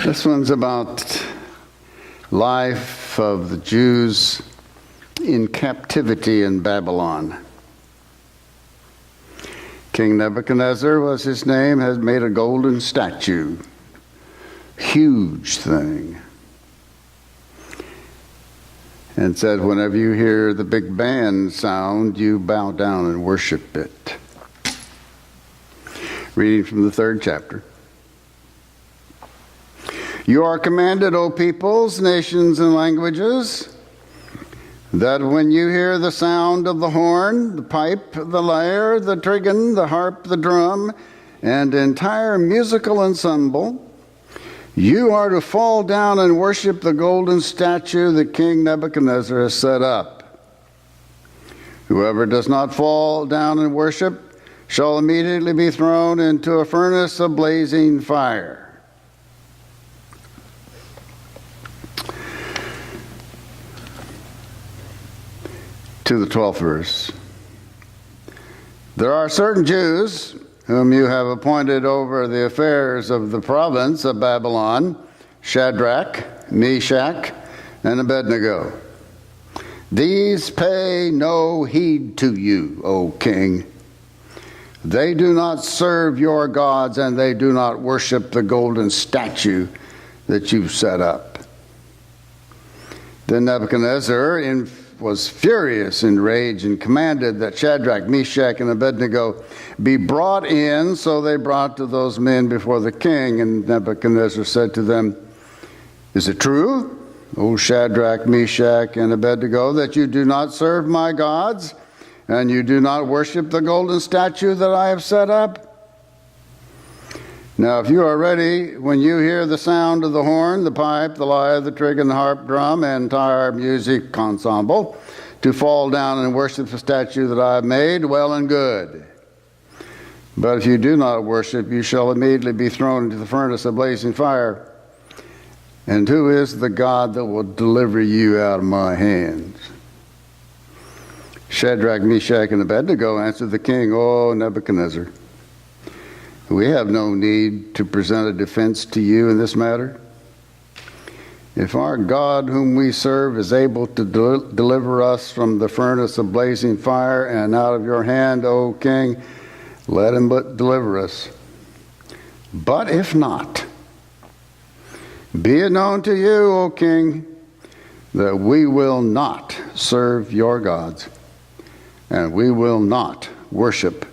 This one's about life of the Jews in captivity in Babylon. King Nebuchadnezzar was his name, has made a golden statue. Huge thing. And said, whenever you hear the big band sound, you bow down and worship it. Reading from the 3rd chapter. You are commanded, O peoples, nations, and languages, that when you hear the sound of the horn, the pipe, the lyre, the trigon, the harp, the drum, and entire musical ensemble, you are to fall down and worship the golden statue that King Nebuchadnezzar has set up. Whoever does not fall down and worship shall immediately be thrown into a furnace of blazing fire. To the 12th verse. There are certain Jews whom you have appointed over the affairs of the province of Babylon, Shadrach, Meshach, and Abednego. These pay no heed to you, O king. They do not serve your gods, and they do not worship the golden statue that you've set up. Then Nebuchadnezzar was furious in rage and commanded that Shadrach, Meshach, and Abednego be brought in. So they brought to those men before the king. And Nebuchadnezzar said to them, Is it true, O Shadrach, Meshach, and Abednego, that you do not serve my gods, and you do not worship the golden statue that I have set up? Now, if you are ready, when you hear the sound of the horn, the pipe, the lyre, the trigon, the harp, drum, and entire music ensemble, to fall down and worship the statue that I have made, well and good. But if you do not worship, you shall immediately be thrown into the furnace of blazing fire. And who is the God that will deliver you out of my hands? Shadrach, Meshach, and Abednego answered the king, O Nebuchadnezzar, we have no need to present a defense to you in this matter. If our God whom we serve is able to deliver us from the furnace of blazing fire and out of your hand, O king, let him but deliver us. But if not, be it known to you, O king, that we will not serve your gods, and we will not worship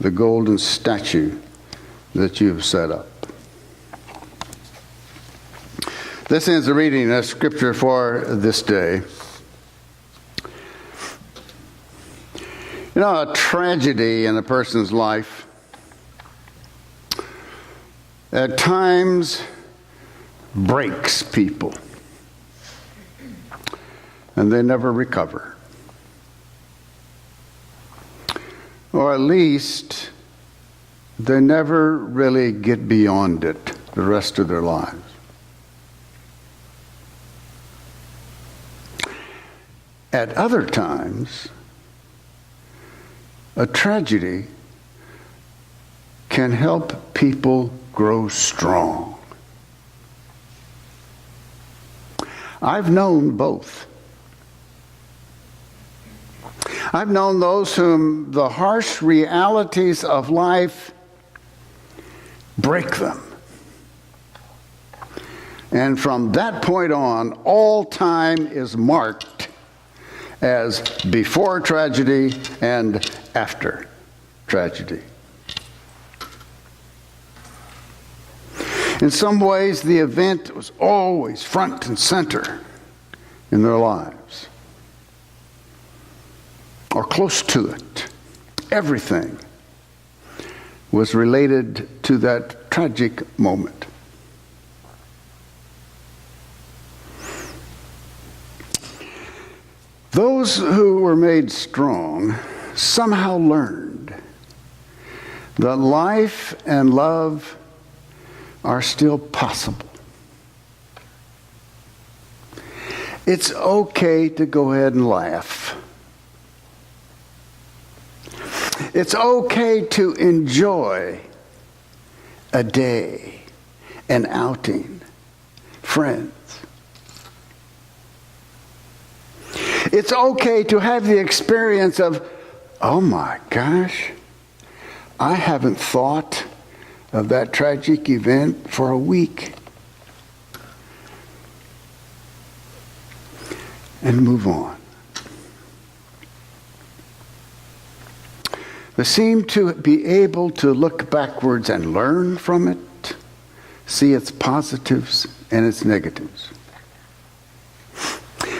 the golden statue that you've set up. This ends the reading of Scripture for this day. You know, a tragedy in a person's life at times breaks people, and they never recover. Or at least they never really get beyond it the rest of their lives. At other times, a tragedy can help people grow strong. I've known both. I've known those whom the harsh realities of life break them. And from that point on, all time is marked as before tragedy and after tragedy. In some ways, the event was always front and center in their lives, or close to it. Everything was related to that tragic moment. Those who were made strong somehow learned that life and love are still possible. It's okay to go ahead and laugh. It's okay to enjoy a day, an outing, friends. It's okay to have the experience of, oh my gosh, I haven't thought of that tragic event for a week. And move on. They seem to be able to look backwards and learn from it, see its positives and its negatives.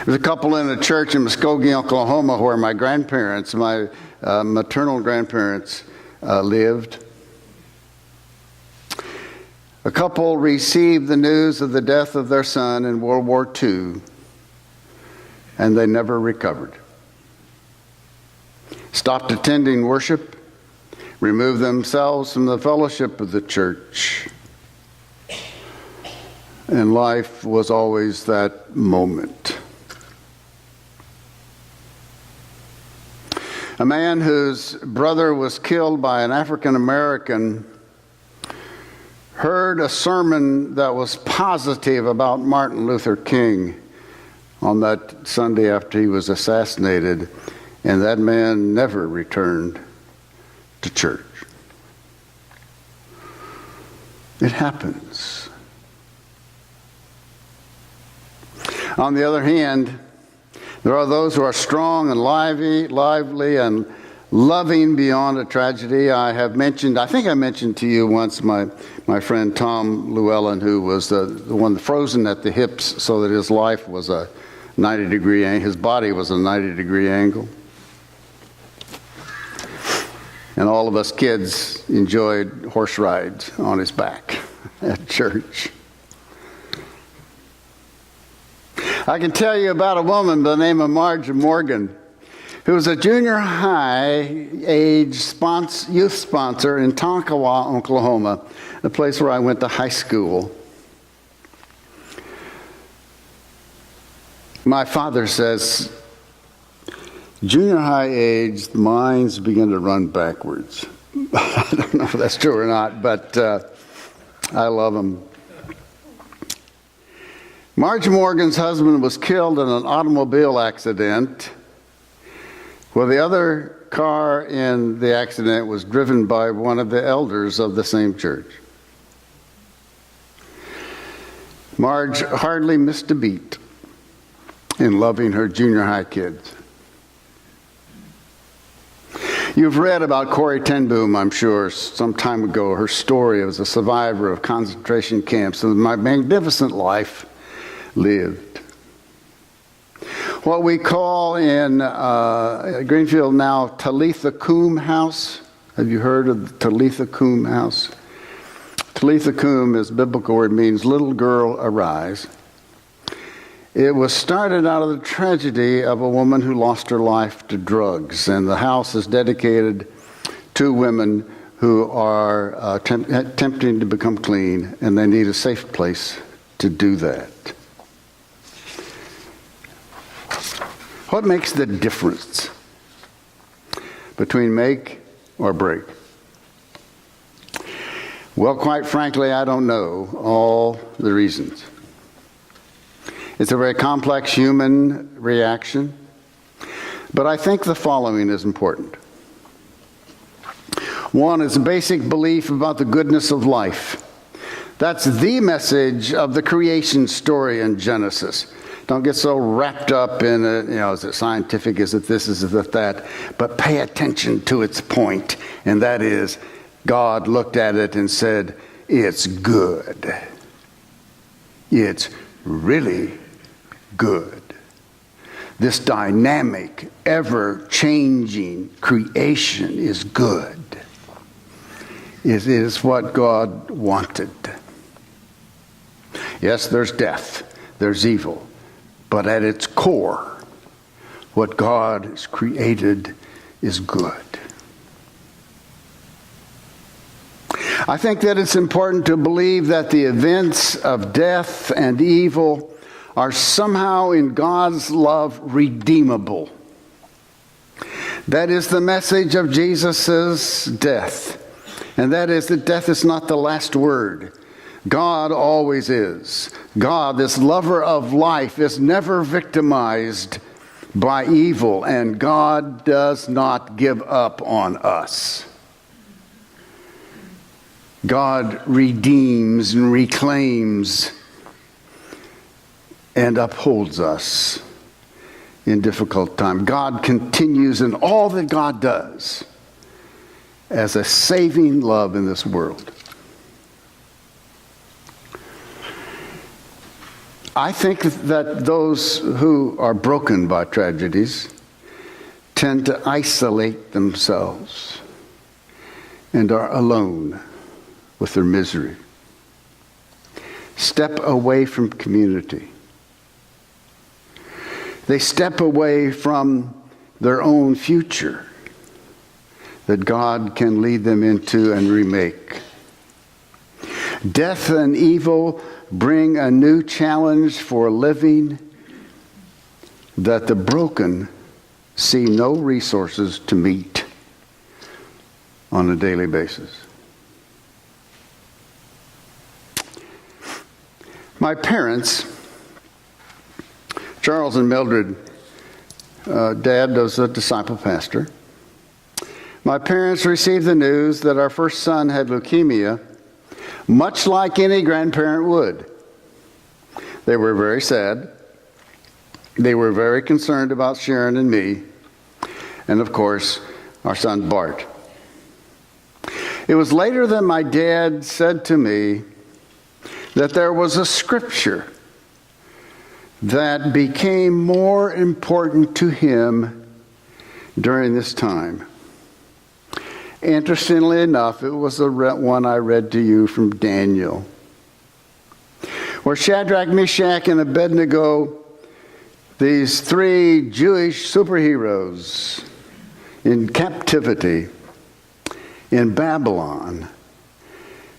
There's a couple in a church in Muskogee, Oklahoma, where my grandparents, my maternal grandparents, lived. A couple received the news of the death of their son in World War II, and they never recovered. Stopped attending worship, removed themselves from the fellowship of the church, and life was always that moment. A man whose brother was killed by an African American heard a sermon that was positive about Martin Luther King on that Sunday after he was assassinated, and that man never returned to church. It happens. On the other hand, there are those who are strong and lively and loving beyond a tragedy. I think I mentioned to you once my friend Tom Llewellyn, who was the one frozen at the hips so that his life was a 90-degree angle. His body was a 90-degree angle. And all of us kids enjoyed horse rides on his back at church. I can tell you about a woman by the name of Marge Morgan, who was a junior high age youth sponsor in Tonkawa, Oklahoma, the place where I went to high school. My father says, junior high age, the minds begin to run backwards. I don't know if that's true or not, but I love them. Marge Morgan's husband was killed in an automobile accident, where the other car in the accident was driven by one of the elders of the same church. Marge hardly missed a beat in loving her junior high kids. You've read about Corrie ten Boom, I'm sure, some time ago, her story as a survivor of concentration camps and my magnificent life lived. What we call in Greenfield now Talitha Kum House. Have you heard of the Talitha Kum House? Talitha Kum is biblical word, means little girl arise. It was started out of the tragedy of a woman who lost her life to drugs, and the house is dedicated to women who are attempting to become clean, and they need a safe place to do that. What makes the difference between make or break? Well, quite frankly, I don't know all the reasons. It's a very complex human reaction, but I think the following is important. One is a basic belief about the goodness of life. That's the message of the creation story in Genesis. Don't get so wrapped up in it, is it scientific, is it this, is it that, but pay attention to its point, and that is God looked at it and said, it's good. It's really good. This dynamic, ever-changing creation is good. It is what God wanted. Yes, there's death, there's evil, but at its core, what God has created is good. I think that it's important to believe that the events of death and evil are somehow in God's love redeemable. That is the message of Jesus' death. And that is that death is not the last word. God always is. God, this lover of life, is never victimized by evil, and God does not give up on us. God redeems and reclaims and upholds us in difficult time. God continues in all that God does as a saving love in this world. I think that those who are broken by tragedies tend to isolate themselves and are alone with their misery. Step away from community. They step away from their own future that God can lead them into and remake. Death and evil bring a new challenge for living that the broken see no resources to meet on a daily basis. My parents, Charles and Mildred, Dad was a disciple pastor. My parents received the news that our first son had leukemia, much like any grandparent would. They were very sad. They were very concerned about Sharon and me, and of course, our son Bart. It was later that my dad said to me that there was a scripture that became more important to him during this time. Interestingly enough, it was the one I read to you from Daniel, where Shadrach, Meshach, and Abednego, these three Jewish superheroes in captivity in Babylon,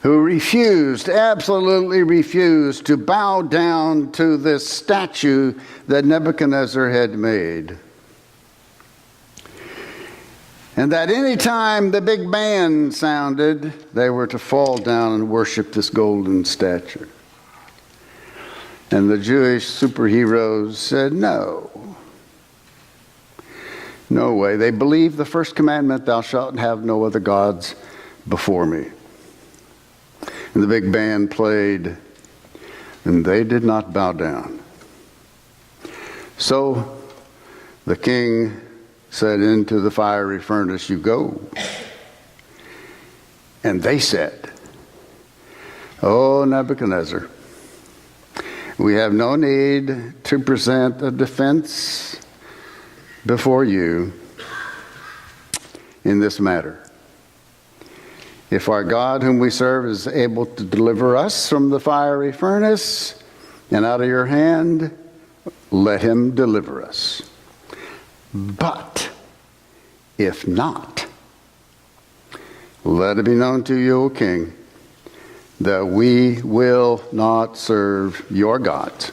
who absolutely refused to bow down to this statue that Nebuchadnezzar had made. And that any time the big band sounded, they were to fall down and worship this golden statue. And the Jewish superheroes said, no. No way. They believed the first commandment, thou shalt have no other gods before me. And the big band played, and they did not bow down. So the king said, into the fiery furnace you go. And they said, oh, Nebuchadnezzar, we have no need to present a defense before you in this matter. If our God whom we serve is able to deliver us from the fiery furnace and out of your hand, let him deliver us. But if not, let it be known to you, O king, that we will not serve your gods.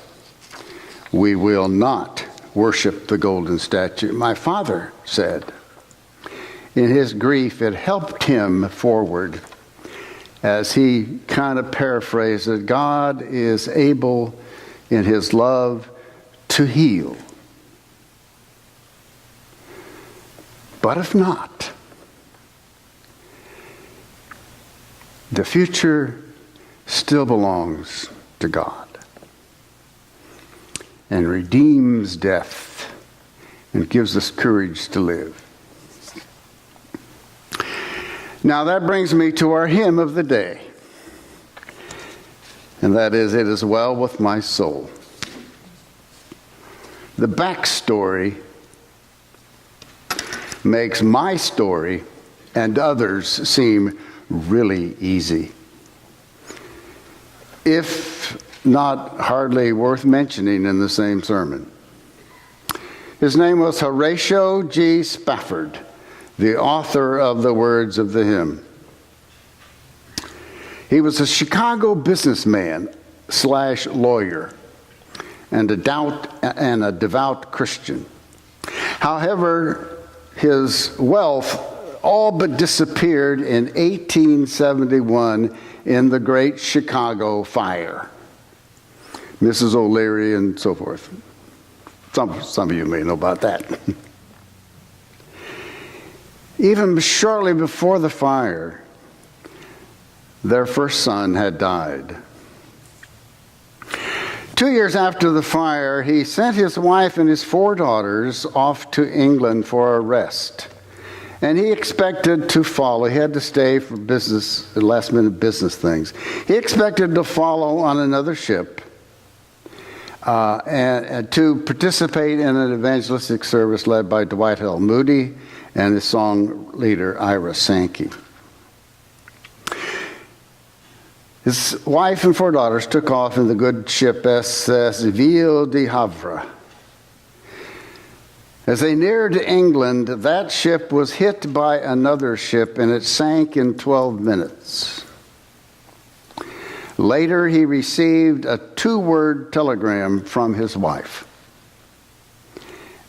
We will not worship the golden statue. My father said, in his grief, it helped him forward as he kind of paraphrased that God is able in his love to heal. But if not, the future still belongs to God and redeems death and gives us courage to live. Now that brings me to our hymn of the day, and that is, It Is Well With My Soul. The backstory makes my story and others seem really easy, if not hardly worth mentioning in the same sermon. His name was Horatio G. Spafford, the author of the words of the hymn. He was a Chicago businessman / lawyer and a devout Christian. However, his wealth all but disappeared in 1871 in the Great Chicago Fire. Mrs. O'Leary and so forth. Some of you may know about that. Even shortly before the fire, their first son had died. 2 years after the fire, he sent his wife and his 4 daughters off to England for a rest. And he expected to follow. He had to stay for business, last-minute business things. He expected to follow on another ship and to participate in an evangelistic service led by Dwight L. Moody and his song leader, Ira Sankey. His wife and 4 daughters took off in the good ship SS Ville de Havre. As they neared England, that ship was hit by another ship and it sank in 12 minutes. Later, he received a 2-word telegram from his wife.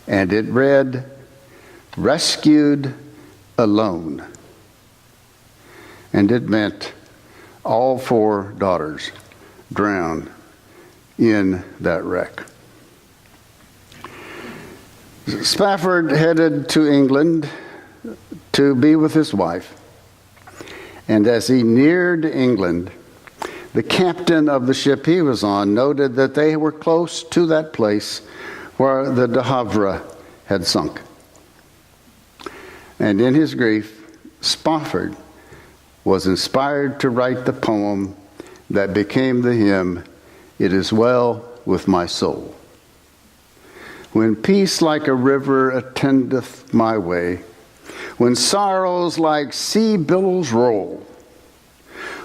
And it read, "Rescued alone." And it meant all 4 daughters drowned in that wreck. Spafford headed to England to be with his wife. And as he neared England, the captain of the ship he was on noted that they were close to that place where the de Havre had sunk. And in his grief, Spafford was inspired to write the poem that became the hymn, "It Is Well With My Soul." When peace like a river attendeth my way, when sorrows like sea billows roll,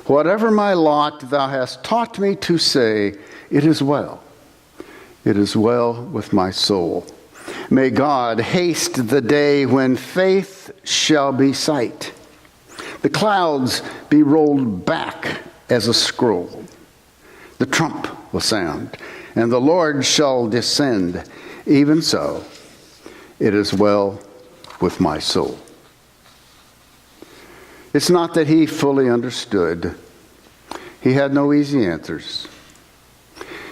whatever my lot, thou hast taught me to say, it is well with my soul. May God haste the day when faith shall be sight, the clouds be rolled back as a scroll, the trump will sound, and the Lord shall descend. Even so, it is well with my soul. It's not that he fully understood. He had no easy answers.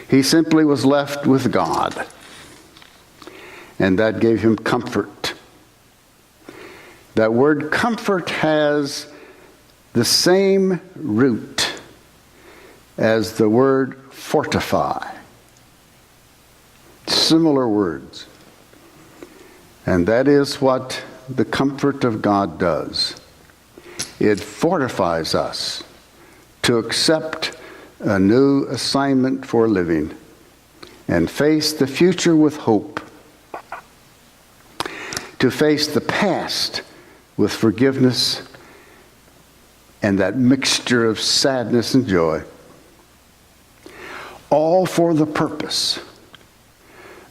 He simply was left with God, and that gave him comfort. That word comfort has the same root as the word fortify. Similar words. And that is what the comfort of God does. It fortifies us to accept a new assignment for living and face the future with hope, to face the past with forgiveness and that mixture of sadness and joy, all for the purpose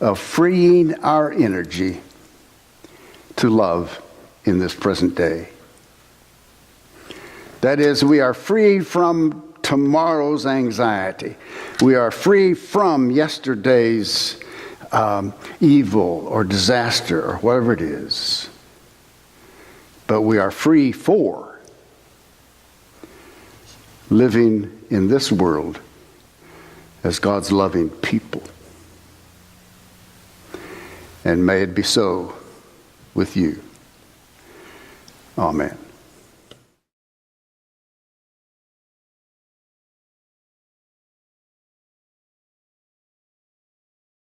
of freeing our energy to love in this present day. That is, we are free from tomorrow's anxiety. We are free from yesterday's evil or disaster or whatever it is. But we are free for living in this world as God's loving people. And may it be so with you. Amen.